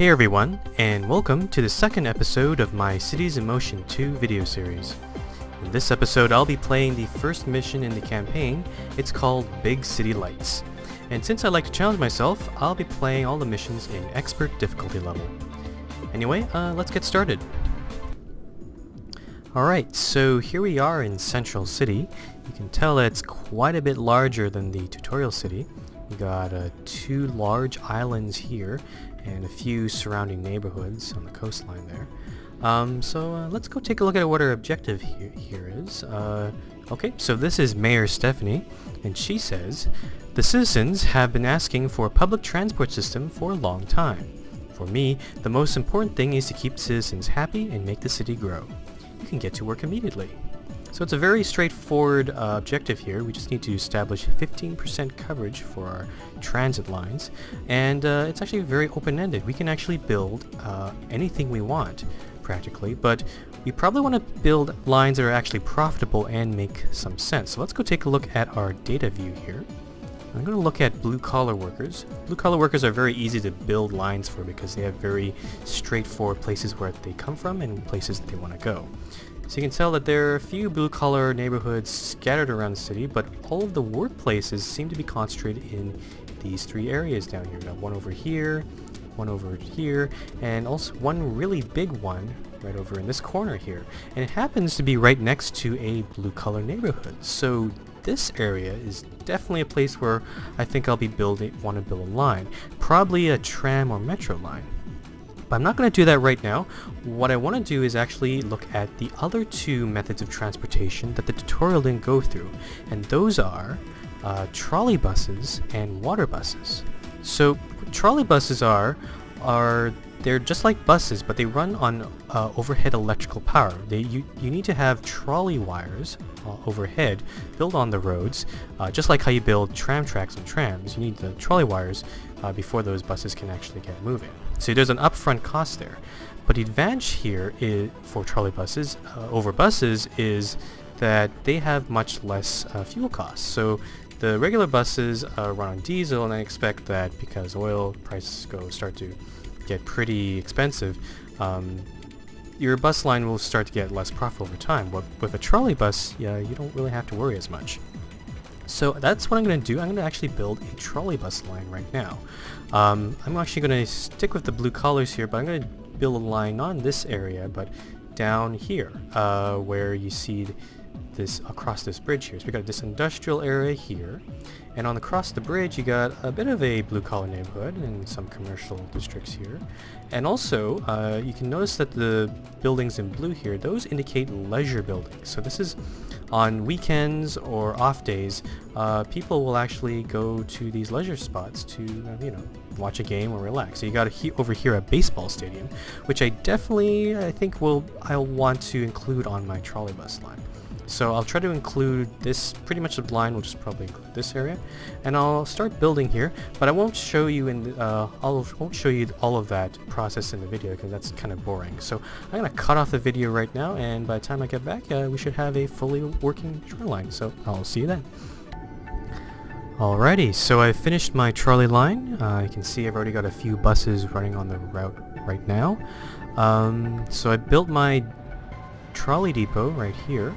Hey everyone, and welcome to the second episode of my Cities in Motion 2 video series. In this episode, I'll be playing the first mission in the campaign. It's called Big City Lights. And since I like to challenge myself, I'll be playing all the missions in expert difficulty level. Anyway, let's get started. Alright, so here we are in Central City. You can tell that it's quite a bit larger than the tutorial city. We got two large islands here and a few surrounding neighborhoods on the coastline there. Let's go take a look at what our objective here is. Okay, so this is Mayor Stephanie, and she says, "The citizens have been asking for a public transport system for a long time. For me, the most important thing is to keep citizens happy and make the city grow. You can get to work immediately." So it's a very straightforward objective here. We just need to establish 15% coverage for our transit lines, and it's actually very open-ended. We can actually build anything we want, practically, but we probably want to build lines that are actually profitable and make some sense. So let's go take a look at our data view here. I'm going to look at blue-collar workers. Blue-collar workers are very easy to build lines for because they have very straightforward places where they come from and places that they want to go. So you can tell that there are a few blue-collar neighborhoods scattered around the city, but all of the workplaces seem to be concentrated in these three areas down here. We got one over here, and also one really big one right over in this corner here. And it happens to be right next to a blue-collar neighborhood. So this area is definitely a place where I think I'll be want to build a line. Probably a tram or metro line. But I'm not going to do that right now. What I want to do is actually look at the other two methods of transportation that the tutorial didn't go through, and those are trolley buses and water buses. So trolley buses they're just like buses, but they run on overhead electrical power. You need to have trolley wires overhead built on the roads, just like how you build tram tracks and trams. You need the trolley wires before those buses can actually get moving. So there's an upfront cost there. But the advantage here for trolley buses over buses is that they have much less fuel costs. So the regular buses run on diesel, and I expect that because oil prices start to get pretty expensive, your bus line will start to get less profit over time. But with a trolley bus, you don't really have to worry as much. So that's what I'm going to do. I'm going to actually build a trolley bus line right now. I'm actually going to stick with the blue collars here, but I'm going to build a line not in this area, but down here, where you see this across this bridge here. So we got this industrial area here, and across the bridge you got a bit of a blue-collar neighborhood and some commercial districts here. And also, you can notice that the buildings in blue here, those indicate leisure buildings. So this is on weekends or off days, people will actually go to these leisure spots to, watch a game or relax. So you got over here a baseball stadium, which I think I'll want to include on my trolley bus line. So I'll try to include this, pretty much the line will just probably include this area, and I'll start building here, but I won't show you won't show you all of that process in the video because that's kind of boring. So I'm going to cut off the video right now, and by the time I get back, we should have a fully working trolley line. So I'll see you then. Alrighty, so I finished my trolley line. You can see I've already got a few buses running on the route right now. So I built my trolley depot right here.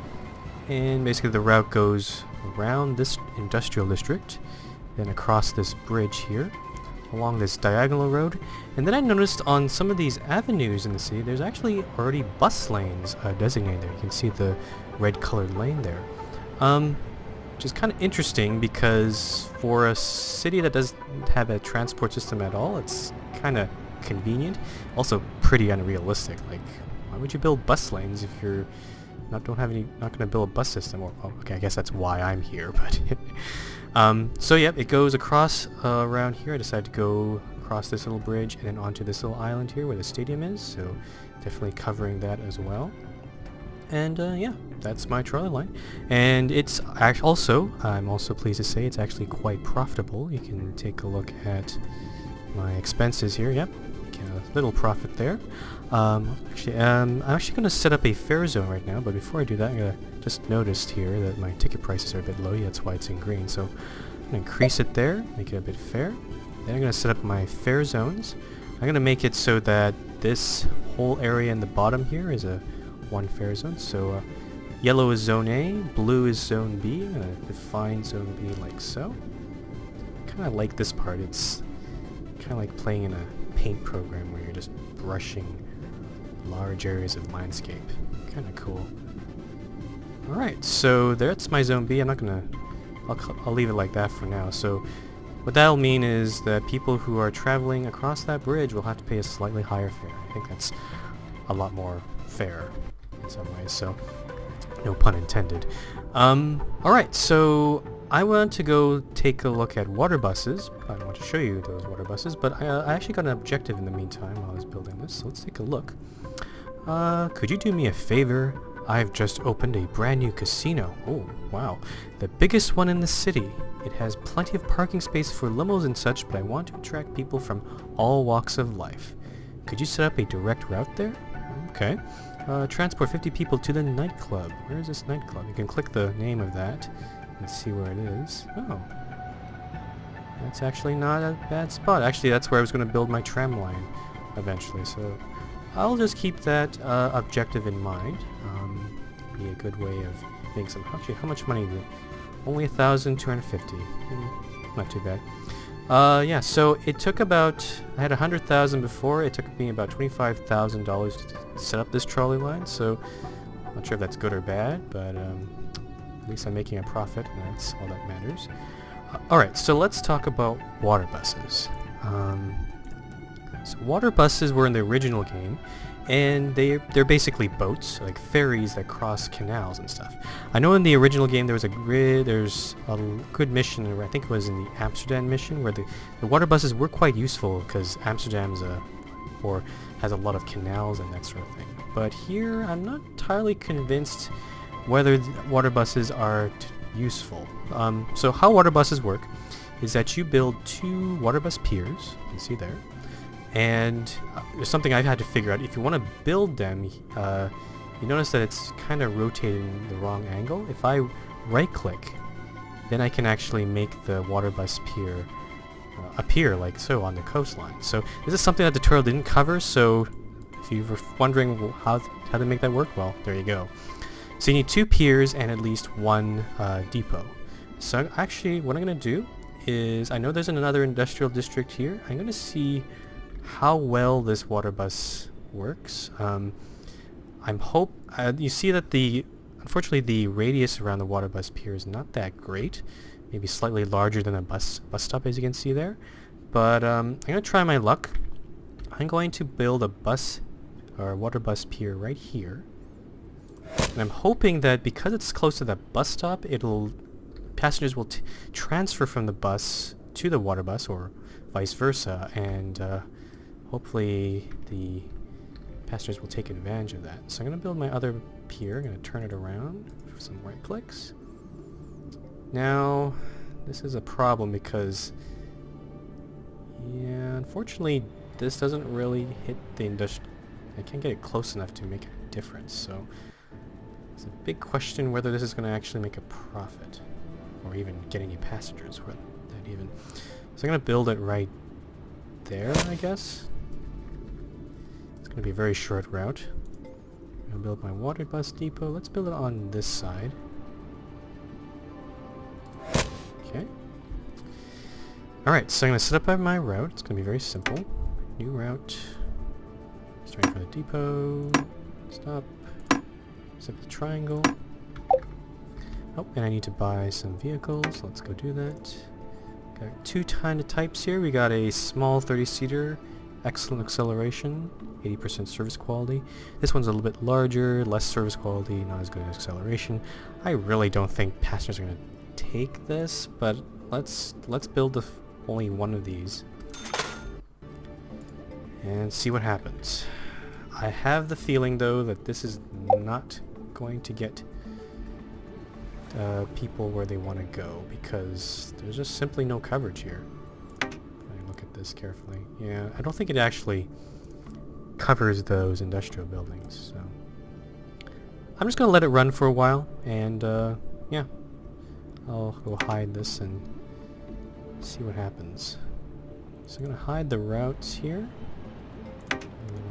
And basically the route goes around this industrial district, then across this bridge here, along this diagonal road. And then I noticed on some of these avenues in the city, there's actually already bus lanes designated there. You can see the red colored lane there. Which is kind of interesting because for a city that doesn't have a transport system at all, it's kind of convenient. Also pretty unrealistic. Like, why would you build bus lanes if you're not going to build a bus system? Okay, I guess that's why I'm here, but so yeah, it goes across around here. I decided to go across this little bridge and then onto this little island here where the stadium is, so definitely covering that as well. And yeah, that's my trolley line, and it's I'm also pleased to say it's actually quite profitable. You can take a look at my expenses here. Yep, a little profit there. I'm actually going to set up a fare zone right now, but before I do that, I just noticed here that my ticket prices are a bit low. Yeah, that's why it's in green. So I'm going to increase it there, make it a bit fair. Then I'm going to set up my fare zones. I'm gonna make it so that this whole area in the bottom here is a one fare zone. So yellow is zone A, blue is zone B. I'm gonna define zone B like so. Kind of like this part. It's kind of like playing in a paint program where you're just brushing large areas of landscape. Kind of cool. Alright, so that's my zone B. I'm not gonna... I'll leave it like that for now. So what that'll mean is that people who are traveling across that bridge will have to pay a slightly higher fare. I think that's a lot more fair in some ways, so no pun intended. Alright, so I want to go take a look at water buses. I want to show you those water buses, but I actually got an objective in the meantime while I was building this, so let's take a look. Could you do me a favor? I've just opened a brand new casino. Oh, wow. The biggest one in the city. It has plenty of parking space for limos and such, but I want to attract people from all walks of life. Could you set up a direct route there? Okay. Transport 50 people to the nightclub. Where is this nightclub? You can click the name of that and see where it is. Oh. That's actually not a bad spot. Actually, that's where I was going to build my tram line eventually, so I'll just keep that objective in mind. Be a good way of making some... Actually, how much money is it? Only 1,250. Not too bad. Yeah, so it took about... I had 100,000 before. It took me about $25,000 to set up this trolley line, so I'm not sure if that's good or bad, but at least I'm making a profit, and that's all that matters. Alright, so let's talk about water buses. So water buses were in the original game, and they're basically boats, like ferries that cross canals and stuff. I know in the original game there's a good mission, I think it was in the Amsterdam mission, where the water buses were quite useful because Amsterdam's has a lot of canals and that sort of thing. But here I'm not entirely convinced whether water buses are useful. So how water buses work is that you build 2 water bus piers, you can see there. And there's something I've had to figure out. If you want to build them, you notice that it's kind of rotated in the wrong angle. If I right-click, then I can actually make the water bus pier appear like so on the coastline. So this is something that the tutorial didn't cover, so if you were wondering how to make that work, well, there you go. So you need 2 piers and at least 1 depot. So actually, what I'm going to do is, I know there's another industrial district here. I'm going to see how well this water bus works. You see that unfortunately the radius around the water bus pier is not that great. Maybe slightly larger than a bus stop, as you can see there. But I'm going to try my luck. I'm going to build a water bus pier right here. And I'm hoping that because it's close to that bus stop, passengers will transfer from the bus to the water bus, or vice versa, and hopefully the passengers will take advantage of that. So I'm going to build my other pier. I'm going to turn it around for some right clicks. Now, this is a problem because, yeah, unfortunately, this doesn't really hit the industrial... I can't get it close enough to make a difference, so it's a big question whether this is going to actually make a profit, or even get any passengers with that even. So I'm going to build it right there, I guess. It's going to be a very short route. I'm going to build my water bus depot. Let's build it on this side. Okay. Alright, so I'm going to set up my route. It's going to be very simple. New route. Starting from the depot. Stop. Set the triangle. Oh, and I need to buy some vehicles. Let's go do that. Got 2 kind of types here. We got a small 30-seater, excellent acceleration, 80% service quality. This one's a little bit larger, less service quality, not as good as acceleration. I really don't think passengers are going to take this, but let's build only one of these and see what happens. I have the feeling, though, that this is not going to get people where they want to go, because there's just simply no coverage here. Let me look at this carefully. Yeah, I don't think it actually covers those industrial buildings, so I'm just going to let it run for a while, and yeah, I'll go hide this and see what happens. So I'm going to hide the routes here.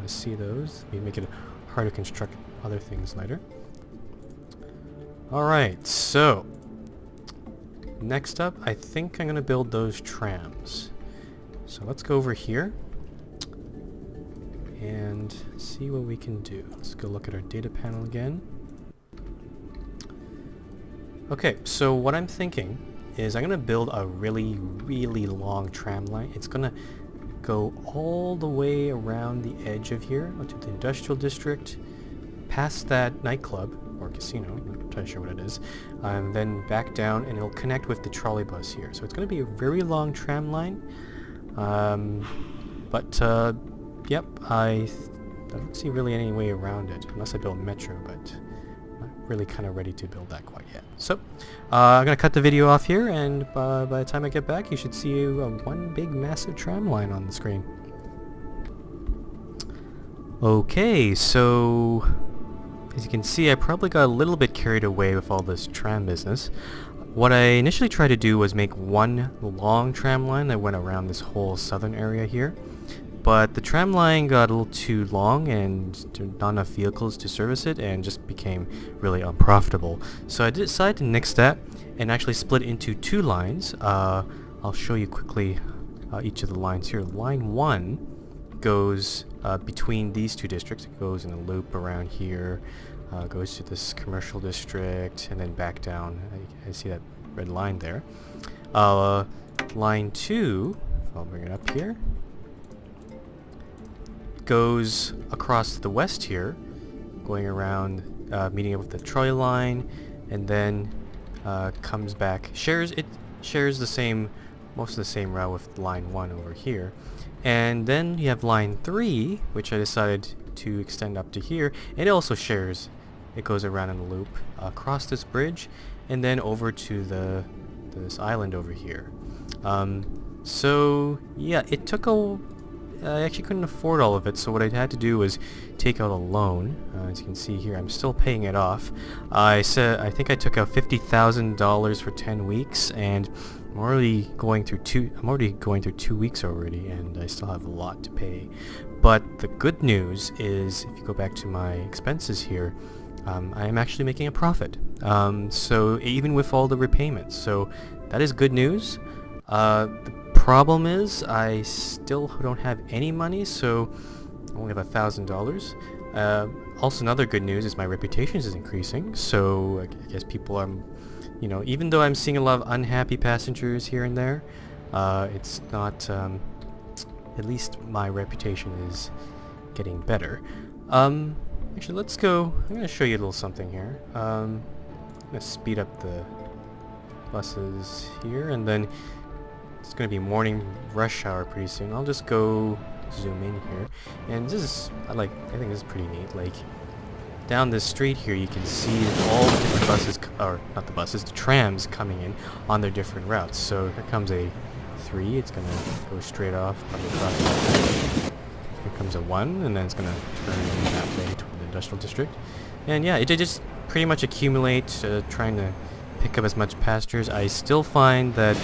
want to see those. Maybe make it hard to construct other things later. Alright, so next up, I think I'm going to build those trams. So let's go over here and see what we can do. Let's go look at our data panel again. Okay, so what I'm thinking is I'm going to build a really, really long tram line. It's going to go all the way around the edge of here to the industrial district, past that nightclub or casino, I'm not entirely sure what it is, and then back down, and it'll connect with the trolley bus here. So it's going to be a very long tram line. Yep, I don't see really any way around it, unless I build metro, but not really kind of ready to build that quite yet. So, I'm going to cut the video off here, and by the time I get back, you should see one big massive tram line on the screen. Okay, so as you can see, I probably got a little bit carried away with all this tram business. What I initially tried to do was make one long tram line that went around this whole southern area here. But the tram line got a little too long and not enough vehicles to service it, and just became really unprofitable. So I decided to nix that and actually split into two lines. I'll show you quickly each of the lines here. Line 1 goes between these two districts. It goes in a loop around here, goes to this commercial district, and then back down. I see that red line there. Line 2, I'll bring it up here, goes across to the west here, going around, meeting up with the trolley line, and then comes back, shares the same, most of the same route with line 1 over here. And then you have line 3, which I decided to extend up to here, and it also shares, it goes around in a loop across this bridge and then over to this island over here. So yeah, it took I actually couldn't afford all of it, so what I had to do was take out a loan. As you can see here, I'm still paying it off. I think I took out $50,000 for 10 weeks, and I'm already going through 2 weeks already, and I still have a lot to pay. But the good news is, if you go back to my expenses here, I am actually making a profit. So even with all the repayments, so that is good news. The problem is I still don't have any money, so I only have $1,000. Also, another good news is my reputation is increasing, so I guess people are, even though I'm seeing a lot of unhappy passengers here and there, it's not, at least my reputation is getting better. Actually, let's go, I'm going to show you a little something here. I'm going to speed up the buses here, and then it's going to be morning rush hour pretty soon. I'll just go zoom in here, and this is, I think this is pretty neat. Like, down this street here, you can see all the different buses, or not the buses, the trams coming in on their different routes. So here comes a 3, it's going to go straight off, probably across the bridge. Here comes a 1, and then it's going to turn that way toward the industrial district. And yeah, it did just pretty much accumulate, trying to pick up as much passengers. I still find that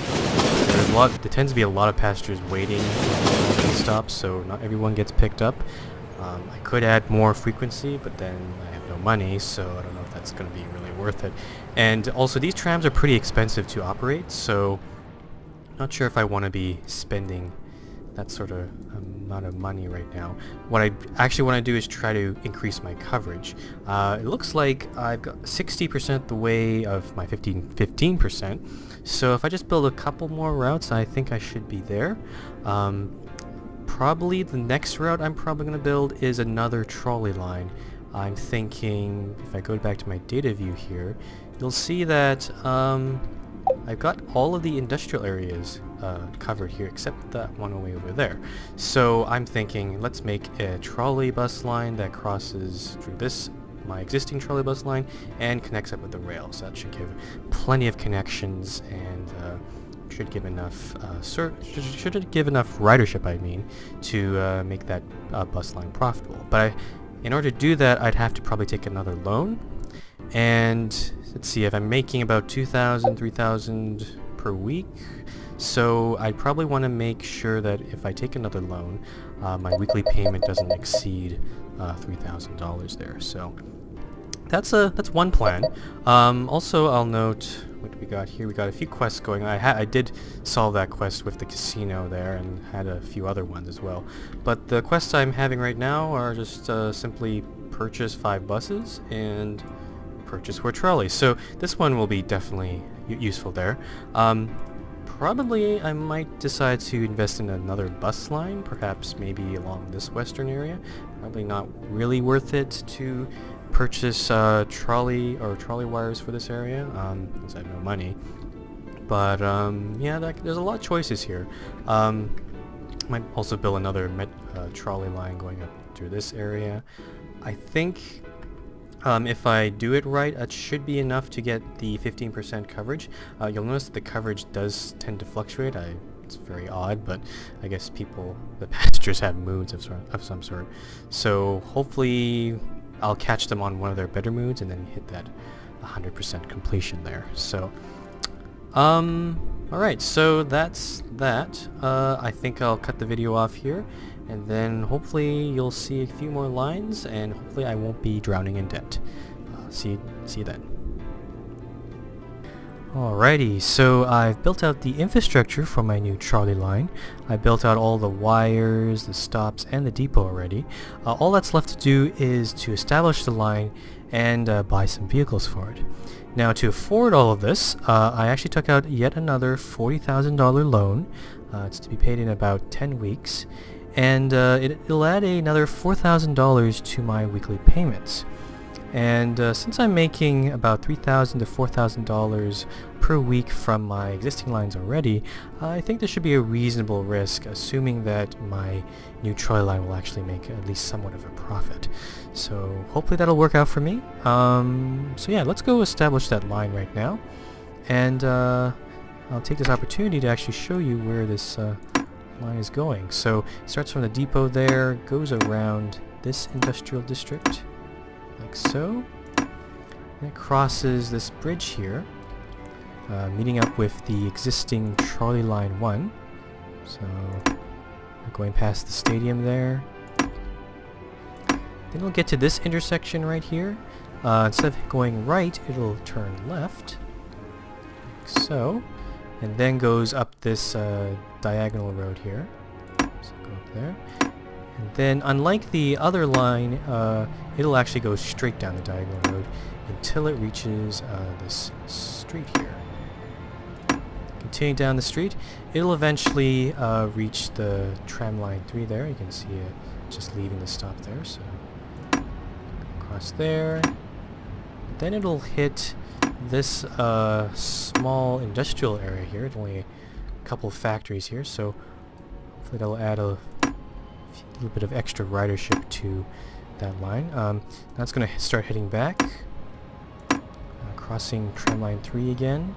there tends to be a lot of passengers waiting at the stops, so not everyone gets picked up. I could add more frequency, but then I have no money, so I don't know if that's going to be really worth it. And also, these trams are pretty expensive to operate, so not sure if I want to be spending that sort of amount of money right now. What I actually want to do is try to increase my coverage. It looks like I've got 60% the way of my 15%. So if I just build a couple more routes, I think I should be there. Probably the next route I'm probably going to build is another trolley line. I'm thinking, if I go back to my data view here, you'll see that I've got all of the industrial areas covered here except that one way over there. So I'm thinking, let's make a trolley bus line that crosses through my existing trolley bus line and connects up with the rails. That should give plenty of connections and should give enough should give enough ridership, I mean, to make that bus line profitable. But in order to do that, I'd have to probably take another loan. And let's see, if I'm making about 2,000, 3,000 per week, So I probably want to make sure that if I take another loan, my weekly payment doesn't exceed $3,000 there. So that's one plan. Also, I'll note what we got here. We got a few quests going. I did solve that quest with the casino there, and had a few other ones as well. But the quests I'm having right now are just simply purchase 5 buses and purchase 4 trolleys. So this one will be definitely useful there. Probably I might decide to invest in another bus line, perhaps maybe along this western area. Probably not really worth it to purchase trolley wires for this area, because I have no money. But yeah, there's a lot of choices here. Might also build another trolley line going up through this area. I think if I do it right, it should be enough to get the 15% coverage. You'll notice that the coverage does tend to fluctuate. It's very odd, but I guess the passengers have moods of some sort. So hopefully I'll catch them on one of their better moods and then hit that 100% completion there. So, alright, so that's that. I think I'll cut the video off here, and then hopefully you'll see a few more lines, and hopefully I won't be drowning in debt. See you then. Alrighty, so I've built out the infrastructure for my new trolley line. I built out all the wires, the stops, and the depot already. All that's left to do is to establish the line and buy some vehicles for it. Now, to afford all of this, I actually took out yet another $40,000 loan. It's to be paid in about 10 weeks, and it'll add another $4,000 to my weekly payments. And since I'm making about $3,000 to $4,000 per week from my existing lines already, I think this should be a reasonable risk, assuming that my new trolley line will actually make at least somewhat of a profit. So hopefully that'll work out for me. So yeah, let's go establish that line right now. And I'll take this opportunity to actually show you where this line is going. So it starts from the depot there, goes around this industrial district, like so. And it crosses this bridge here, meeting up with the existing trolley line 1. So we're going past the stadium there. Then we'll get to this intersection right here. Instead of going right, it'll turn left, like so, and then goes up this diagonal road here. So go up there. And then, unlike the other line, it'll actually go straight down the diagonal road until it reaches this street here. Continuing down the street, it'll eventually reach the tram line 3 there. You can see it just leaving the stop there. So across there. Then it'll hit this small industrial area here. It's only a couple of factories here, so hopefully that'll add a little bit of extra ridership to that line. Now it's going to start heading back, crossing tram line 3 again.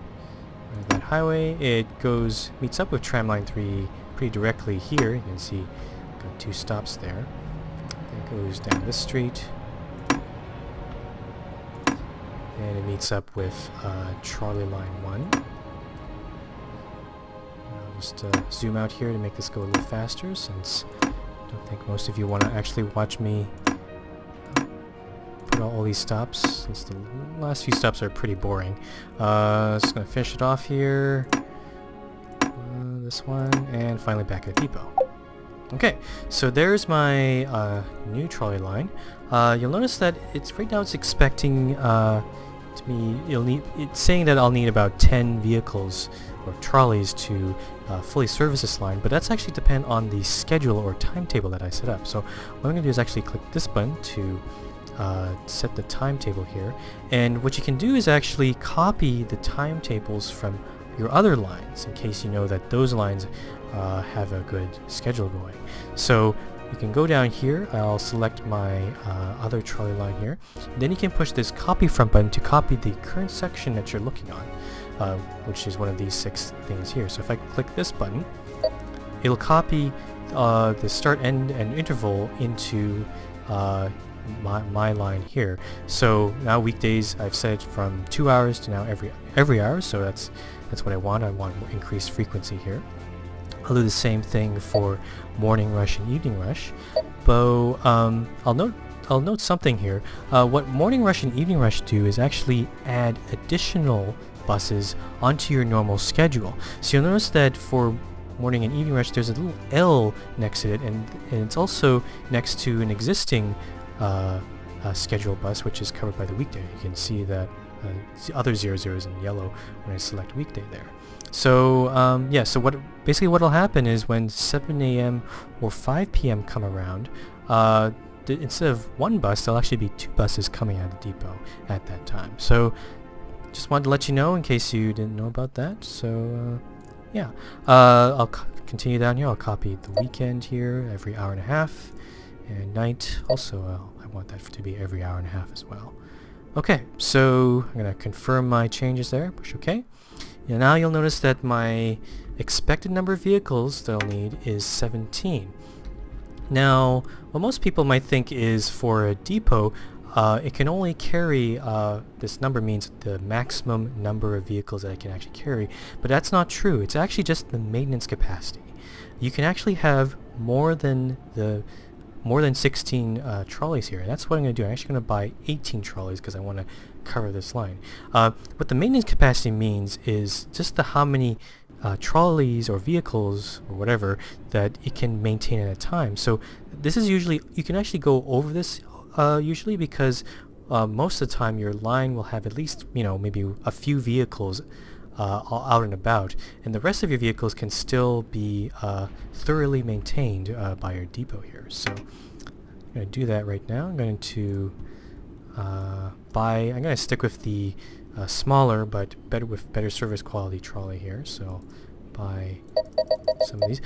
That highway, it meets up with tram line 3 pretty directly here. You can see got 2 stops there. It goes down this street, and it meets up with trolley line 1. I'll just zoom out here to make this go a little faster, since I don't think most of you want to actually watch me put all these stops, since the last few stops are pretty boring. Just going to finish it off here. This one, and finally back at the depot. Okay, so there's my new trolley line. You'll notice that right now it's expecting it's saying that I'll need about 10 vehicles or trolleys to fully service this line, but that's actually depend on the schedule or timetable that I set up. So what I'm going to do is actually click this button to set the timetable here, and what you can do is actually copy the timetables from your other lines in case you know that those lines have a good schedule going. So you can go down here, I'll select my other trolley line here, then you can push this copy from button to copy the current section that you're looking on, which is one of these 6 things here. So if I click this button, it'll copy the start, end, and interval into my line here. So now weekdays I've set from 2 hours to now every hour. So that's what I want. I want increased frequency here. I'll do the same thing for morning rush and evening rush. But I'll note something here. What morning rush and evening rush do is actually add additional buses onto your normal schedule. So you'll notice that for morning and evening rush there's a little L next to it, and it's also next to an existing scheduled bus which is covered by the weekday. You can see that the other 00s in yellow when I select weekday there. So yeah, so what'll happen is when 7 a.m. or 5 p.m. come around, instead of one bus, there'll actually be 2 buses coming out of the depot at that time. So just wanted to let you know in case you didn't know about that. So yeah, I'll continue down here. I'll copy the weekend here every hour and a half, and night also I want that to be every hour and a half as well. Okay, so I'm going to confirm my changes there, push OK. And now you'll notice that my expected number of vehicles that I'll need is 17. Now, what most people might think is for a depot, it can only carry, this number means the maximum number of vehicles that it can actually carry, but that's not true. It's actually just the maintenance capacity. You can actually have more than 16 trolleys here, and that's what I'm going to do. I'm actually going to buy 18 trolleys because I want to cover this line. What the maintenance capacity means is just how many trolleys or vehicles or whatever that it can maintain at a time. So this is usually, you can actually go over this usually because most of the time your line will have at least, maybe a few vehicles out and about, and the rest of your vehicles can still be thoroughly maintained by your depot here. So I'm going to do that right now. I'm going to I'm going to stick with the smaller but better service quality trolley here. So buy some of these.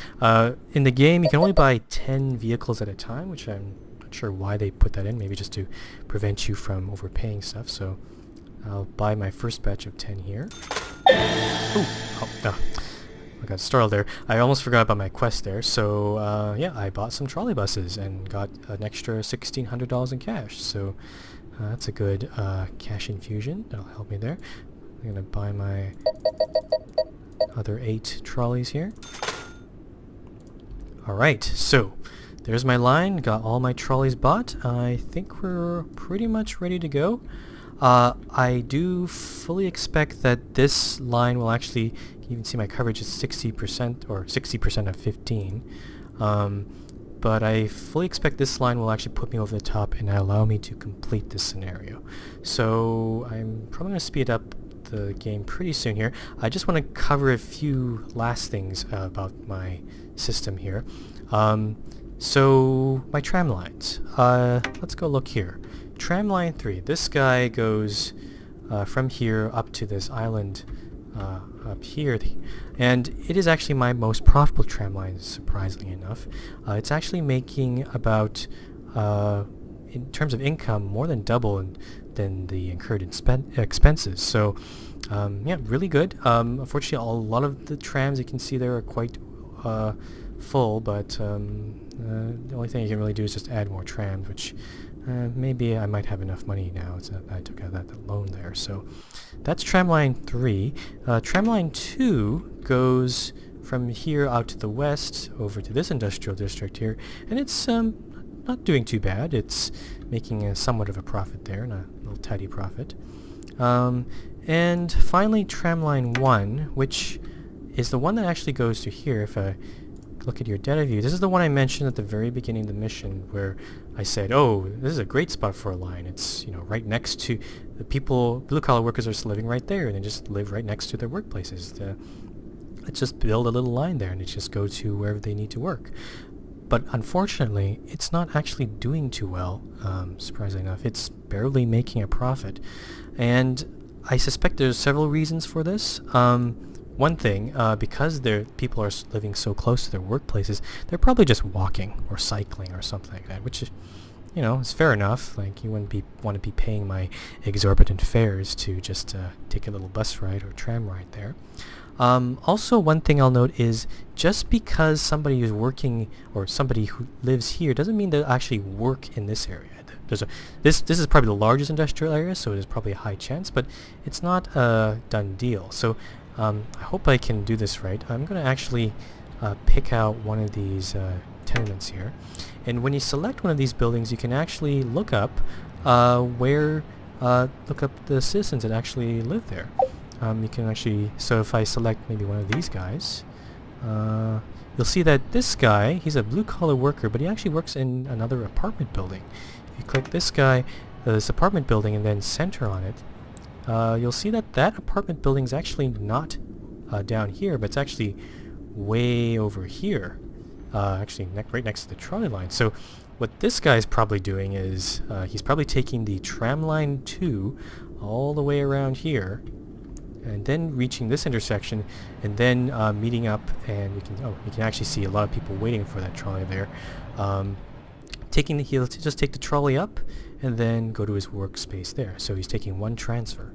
In the game you can only buy 10 vehicles at a time, which I'm not sure why they put that in, maybe just to prevent you from overpaying stuff. So I'll buy my first batch of 10 here. I got startled there. I almost forgot about my quest there. So yeah, I bought some trolley buses and got an extra $1,600 in cash. So that's a good cash infusion. That'll help me there. I'm gonna buy my other 8 trolleys here. Alright, so there's my line. Got all my trolleys bought. I think we're pretty much ready to go. I do fully expect that this line will actually, you can even see my coverage is 60% or 60% of 15. But I fully expect this line will actually put me over the top and allow me to complete this scenario. So I'm probably going to speed up the game pretty soon here. I just want to cover a few last things about my system here. So my tram lines. Let's go look here. Tram line 3. This guy goes from here up to this island up here, and it is actually my most profitable tram line, surprisingly enough. It's actually making about, in terms of income, more than double than the incurred expenses. So yeah, really good. Unfortunately, a lot of the trams you can see there are quite full, but the only thing you can really do is just add more trams, which maybe I might have enough money now. So I took out that loan there. So that's tramline 3. Tramline 2 goes from here out to the west over to this industrial district here, and it's not doing too bad. It's making somewhat of a profit there, and a little tidy profit. And finally tramline 1, which is the one that actually goes to here. If I look at your data view, this is the one I mentioned at the very beginning of the mission, where I said, oh, this is a great spot for a line. It's, right next to the people, blue-collar workers are living right there, and they just live right next to their workplaces. Let's just build a little line there, and they just go to wherever they need to work. But unfortunately, it's not actually doing too well, surprisingly enough. It's barely making a profit. And I suspect there's several reasons for this. One thing, because people are living so close to their workplaces, they're probably just walking or cycling or something like that, which is, is fair enough. Like, you wouldn't want to be paying my exorbitant fares to just take a little bus ride or tram ride there. Also, one thing I'll note is just because somebody is working or somebody who lives here doesn't mean they'll actually work in this area. this is probably the largest industrial area, so it is probably a high chance, but it's not a done deal. So I hope I can do this right. I'm going to actually pick out one of these tenements here, and when you select one of these buildings, you can actually look up look up the citizens that actually live there. You can actually, so if I select maybe one of these guys, you'll see that this guy, he's a blue-collar worker, but he actually works in another apartment building. If you click this guy, this apartment building, and then center on it, you'll see that that apartment building is actually not down here, but it's actually way over here, actually right next to the trolley line. So what this guy's probably doing is he's probably taking the tram line 2 all the way around here, and then reaching this intersection, and then meeting up, and you can actually see a lot of people waiting for that trolley there. He'll just take the trolley up, and then go to his workspace there. So he's taking one transfer.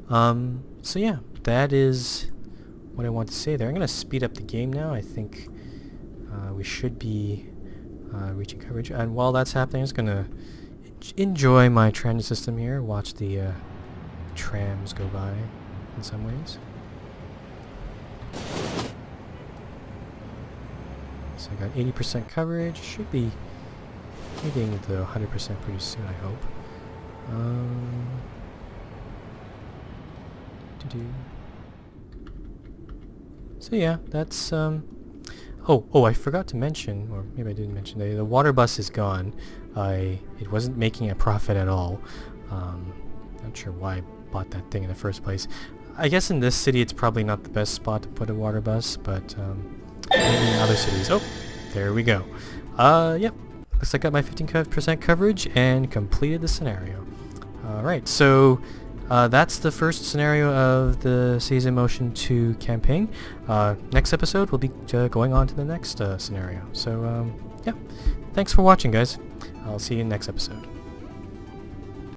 So yeah, that is what I want to say there. I'm going to speed up the game now. I think we should be reaching coverage, and while that's happening, I'm just going to enjoy my transit system here, watch the trams go by in some ways. So I got 80% coverage. Should be getting into 100% pretty soon, I hope. So yeah, that's oh, I forgot to mention, or maybe I didn't mention, the water bus is gone. It wasn't making a profit at all. Not sure why I bought that thing in the first place. I guess in this city it's probably not the best spot to put a water bus, but maybe in other cities. Oh, there we go. Yep. Looks like I got my 15% coverage and completed the scenario. Alright, so that's the first scenario of the Cities in Motion 2 campaign. Next episode we'll be going on to the next scenario. So, yeah. Thanks for watching, guys. I'll see you in the next episode.